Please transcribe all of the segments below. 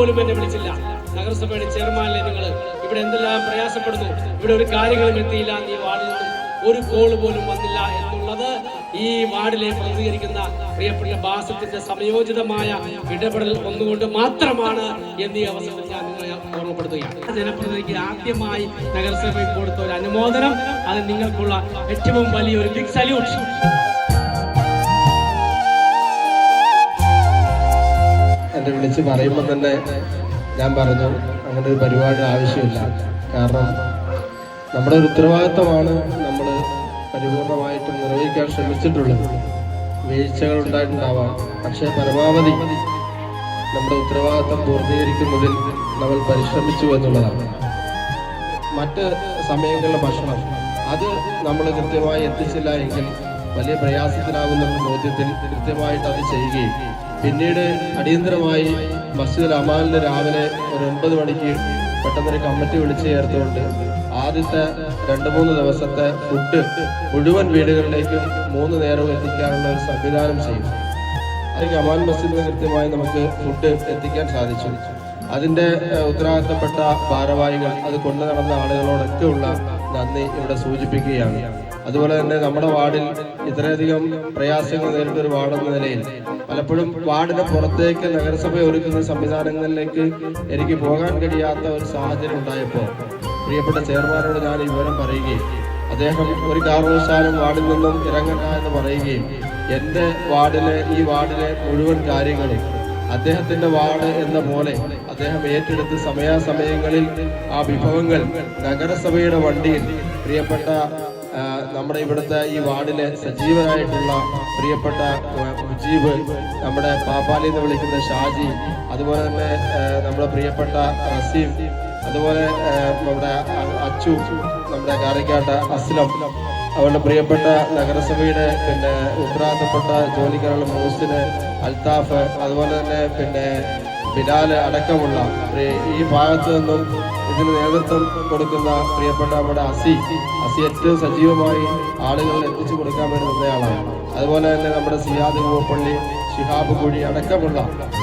പോലും എന്നെ വിളിച്ചില്ല. നഗരസഭയുടെ ചെയർമാനിലെ നിങ്ങൾ ഇവിടെ എന്തെല്ലാം പ്രയാസപ്പെടുന്നു, ഇവിടെ ഒരു കാര്യങ്ങളും എത്തിയില്ല, ഈ വാർഡിൽ നിന്നും ഒരു കോള് പോലും വന്നില്ല എന്നുള്ളത് ഈ വാർഡിലെ പ്രതികരിക്കുന്ന പ്രിയപ്പെട്ട ബാസിത്തിന്റെ സമയോചിതമായ ഇടപെടൽ ഒന്നുകൊണ്ട് മാത്രമാണ് എന്നീ അവസരത്തിൽ ഞാൻ നിങ്ങളെ ഓർമ്മപ്പെടുത്തുകയാണ്. ജനപ്രതിനിധിക്ക് ആദ്യമായി നഗരസഭയിൽ കൊടുത്ത ഒരു അനുമോദനം, അത് നിങ്ങൾക്കുള്ള ഏറ്റവും വലിയൊരു ബിഗ് സല്യൂട്ട്. എന്നെ വിളിച്ച് പറയുമ്പോൾ തന്നെ ഞാൻ പറഞ്ഞു അങ്ങനെ ഒരു പരിപാടി ആവശ്യമില്ല. കാരണം നമ്മുടെ ഒരു ഉത്തരവാദിത്തമാണ് നമ്മൾ പരിപൂർണമായിട്ടും നിർവഹിക്കാൻ ശ്രമിച്ചിട്ടുള്ളത്. വീഴ്ചകൾ ഉണ്ടായിട്ടുണ്ടാവാം, പക്ഷേ പരമാവധി നമ്മുടെ ഉത്തരവാദിത്തം പൂർത്തീകരിക്കുന്നതിൽ നമ്മൾ പരിശ്രമിച്ചു എന്നുള്ളതാണ്. മറ്റ് സമയങ്ങളിലെ ഭക്ഷണം അത് നമ്മൾ കൃത്യമായി എത്തിച്ചില്ല എങ്കിൽ വലിയ പ്രയാസത്തിലാകുന്ന ബോധ്യത്തിൽ കൃത്യമായിട്ട് അത് ചെയ്യുകയും പിന്നീട് അടിയന്തരമായി മസ്ജിദുൽ അമാനിൽ രാവിലെ ഒരു 9 മണിക്ക് പെട്ടെന്നൊരു കമ്മിറ്റി വിളിച്ചു ചേർത്തുകൊണ്ട് ആദ്യത്തെ 2-3 ദിവസത്തെ ഫുഡ് മുഴുവൻ വീടുകളിലേക്കും 3 നേരവും എത്തിക്കാനുള്ള ഒരു സംവിധാനം ചെയ്യും. അതിലേക്ക് അമാൻ മസ്ജിദിന് കൃത്യമായി നമുക്ക് ഫുഡ് എത്തിക്കാൻ സാധിച്ചു. അതിൻ്റെ ഉത്തരവാദിത്തപ്പെട്ട ഭാരവാഹികൾ, അത് കൊണ്ടു നടന്ന ആളുകളോടൊക്കെ ഉള്ള നന്ദി ഇവിടെ സൂചിപ്പിക്കുകയാണ്. അതുപോലെ തന്നെ നമ്മുടെ വാർഡിൽ ഇത്രയധികം പ്രയാസങ്ങൾ നേരിട്ട ഒരു വാർഡെന്ന നിലയിൽ പലപ്പോഴും വാർഡിന് പുറത്തേക്ക് നഗരസഭ ഒരുക്കുന്ന സംവിധാനങ്ങളിലേക്ക് എനിക്ക് പോകാൻ കഴിയാത്ത ഒരു സാഹചര്യം ഉണ്ടായപ്പോൾ പ്രിയപ്പെട്ട ചെയർമാനോട് ഞാൻ ഈ വിവരം പറയുകയും അദ്ദേഹം ഒരു കാരണവശാലും വാർഡിൽ നിന്നും ഇറങ്ങണ്ട എന്ന് പറയുകയും എൻ്റെ ഈ വാർഡിലെ മുഴുവൻ കാര്യങ്ങളും അദ്ദേഹത്തിന്റെ വാർഡ് എന്ന പോലെ അദ്ദേഹം ഏറ്റെടുത്ത് സമയാസമയങ്ങളിൽ ആ വിഭവങ്ങൾ നഗരസഭയുടെ വണ്ടിയിൽ പ്രിയപ്പെട്ട നമ്മുടെ ഇവിടുത്തെ ഈ വാർഡിലെ സജീവനായിട്ടുള്ള പ്രിയപ്പെട്ട മുജീബ്, നമ്മുടെ പാപ്പാലി എന്ന് വിളിക്കുന്ന ഷാജി, അതുപോലെ തന്നെ നമ്മുടെ പ്രിയപ്പെട്ട റസീം, അതുപോലെ നമ്മുടെ അച്ചു, നമ്മുടെ കാരക്കാട്ട അസ്ലം, അവരുടെ പ്രിയപ്പെട്ട നഗരസഭയുടെ ഉത്തരവാദിത്തപ്പെട്ട ജോലിക്കാരുള്ള മോസിന്, അൽത്താഫ്, അതുപോലെ തന്നെ ബിലാല് അടക്കമുള്ള ഈ ഭാഗത്തു നിന്നും ഇതിന് നേതൃത്വം കൊടുക്കുന്ന പ്രിയപ്പെട്ട നമ്മുടെ അസി ഏറ്റവും സജീവമായി ആളുകളിൽ എത്തിച്ചു കൊടുക്കാൻ വേണ്ടി നിന്നയാളാണ്. അതുപോലെ തന്നെ നമ്മുടെ സിയാദ് പൂപ്പള്ളി, ഷിഹാബ് കുഴി അടക്കമുള്ള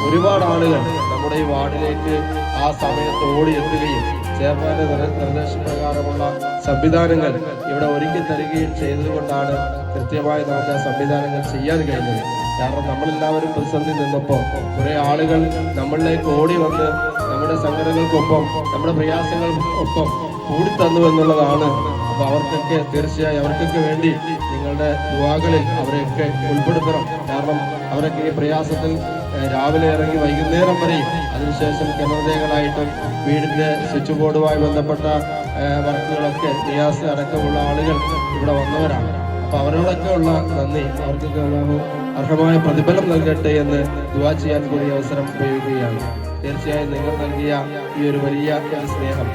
ഒരുപാട് ആളുകൾ നമ്മുടെ ഈ വാർഡിലേക്ക് ആ സമയത്ത് ഓടിയെത്തുകയും ചെയർമാന്റെ നിർദ്ദേശപ്രകാരമുള്ള സംവിധാനങ്ങൾ ഇവിടെ ഒരുക്കി തരികയും ചെയ്തതുകൊണ്ടാണ് കൃത്യമായി നമുക്ക് ആ സംവിധാനങ്ങൾ ചെയ്യാൻ കഴിഞ്ഞത്. കാരണം നമ്മളെല്ലാവരും പ്രതിസന്ധി നിന്നപ്പോൾ കുറെ ആളുകൾ നമ്മളിലേക്ക് ഓടി വന്ന് നമ്മുടെ സങ്കടങ്ങൾക്കൊപ്പം നമ്മുടെ പ്രയാസങ്ങൾക്കൊപ്പം കൂടിത്തന്നു എന്നുള്ളതാണ്. അപ്പൊ അവർക്കൊക്കെ തീർച്ചയായും അവർക്കൊക്കെ വേണ്ടി നിങ്ങളുടെ ദുആകളിൽ അവരെയൊക്കെ ഉൾപ്പെടുത്തണം. കാരണം അവരൊക്കെ ഈ പ്രയാസത്തിൽ രാവിലെ ഇറങ്ങി വൈകുന്നേരം വരെയും അതിനുശേഷം കിണറുകളായിട്ടും വീടിന്റെ സ്വിച്ച് ബോർഡുമായി ബന്ധപ്പെട്ട വർക്കുകളൊക്കെ നിയാസ് അടക്കമുള്ള ആളുകൾ ഇവിടെ വന്നവരാണ്. അപ്പൊ അവരോടൊക്കെ ഉള്ള നന്ദി, അവർക്കൊക്കെ അർഹമായ പ്രതിഫലം നൽകട്ടെ എന്ന് ദുആ ചെയ്യാൻ കൂടി അവസരം ഉപയോഗിക്കുകയാണ്. തീർച്ചയായും നിങ്ങൾ നൽകിയ ഈ ഒരു വലിയ സ്നേഹം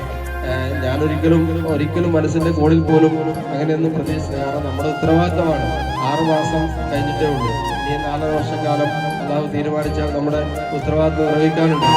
ഒരിക്കലും മനസ്സിന്റെ കോണിൽ പോലും അങ്ങനെയൊന്നും പ്രതീക്ഷിച്ചില്ല. കാരണം നമ്മുടെ ഉത്തരവാദിത്തമാണ്. 6 മാസം കഴിഞ്ഞിട്ടേ ഉള്ളൂ. ഈ 4 വർഷക്കാലം അല്ലാഹു തീരുമാനിച്ചാൽ നമ്മുടെ ഉത്തരവാദിത്തം നിർവഹിക്കാനുണ്ട്.